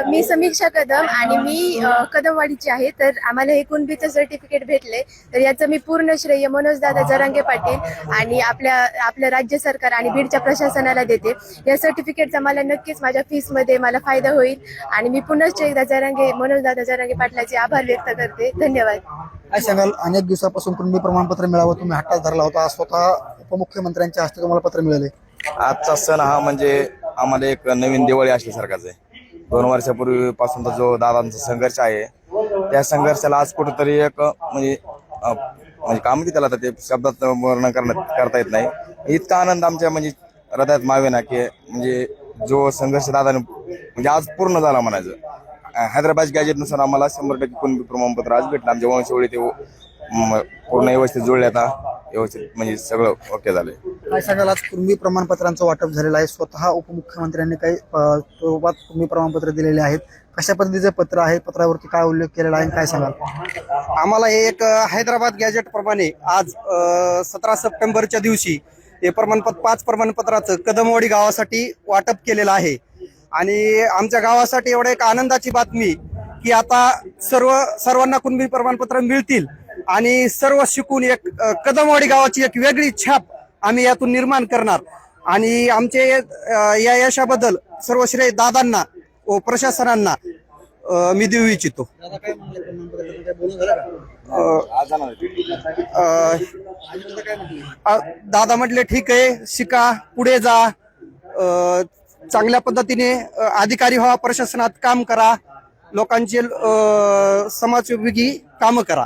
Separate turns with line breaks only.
मी समीक्षा कदम आणि मी कदमवाडीची आहे. तर आम्हाला हे कुणबीचं सर्टिफिकेट भेटले, तर याचं मी पूर्ण श्रेय मनोजदादा जरांगे पाटील आणि आपल्या राज्य सरकार आणि बीडच्या प्रशासनाला देते. या सर्टिफिकेटचा मला नक्कीच माझ्या फीसमध्ये मला फायदा होईल आणि मी पुनश्च एकदा मनोजदादा जरांगे पाटलाचे आभार व्यक्त करते. धन्यवाद.
काय सांगाल, अनेक दिवसापासून कुणबी प्रमाणपत्र मिळावं तुम्ही हट्टात धरला होता, स्वतः उपमुख्यमंत्र्यांच्या हस्ते तुम्हाला पत्र मिळाले.
आजचा सण हा म्हणजे आम्हाला एक नवीन दिवाळी असल्यासारखाच आहे. 2 वर्षापूर्वीपासूनचा जो दादांचा संघर्ष आहे, त्या संघर्षाला आज कुठेतरी एक म्हणजे काम की त्याला ते शब्दात वर्णन करता येत नाही. इतका आनंद आमच्या म्हणजे हृदयात मावे ना की म्हणजे जो संघर्ष दादाने म्हणजे आज पूर्ण झाला म्हणायचं. हैदराबाद गॅजेटनुसार आम्हाला 100% कुणबी प्रमाणपत्र आज भेटलं. आमच्या वंशावळी ते पूर्ण व्यवस्थित जुळले, आता व्यवस्थित म्हणजे सगळं ओके झालंय.
काय सांगाल, आज कुणबी प्रमाणपत्रांचं वाटप झालेलं आहे, स्वतः उपमुख्यमंत्र्यांनी काही स्वरूपात कुणबी प्रमाणपत्र दिलेले आहेत. कशा पद्धतीचं पत्र आहे, पत्रावरती काय उल्लेख केलेला आहे, काय सांगाल?
आम्हाला हे एक हैदराबाद गॅजेट प्रमाणे आज 17 सप्टेंबरच्या दिवशी हे 5 प्रमाणपत्राचं कदमवाडी गावासाठी वाटप केलेलं आहे. आणि आमच्या गावासाठी एवढं एक आनंदाची बातमी की आता सर्वांना कुणबी प्रमाणपत्र मिळतील आणि सर्व शिकून एक कदमवाडी गावाची एक वेगळी छाप आम्ही यातून निर्माण करणार. आणि आमचे या यशाबद्दल सर्व श्रेय दादांना व प्रशासनांना मी देऊ इच्छितो. दादा म्हटले ठीक आहे, शिका, पुढे जा, चांगल्या पद्धतीने अधिकारी व्हा, प्रशासनात काम करा, लोकांचे समाजोपयोगी कामं करा.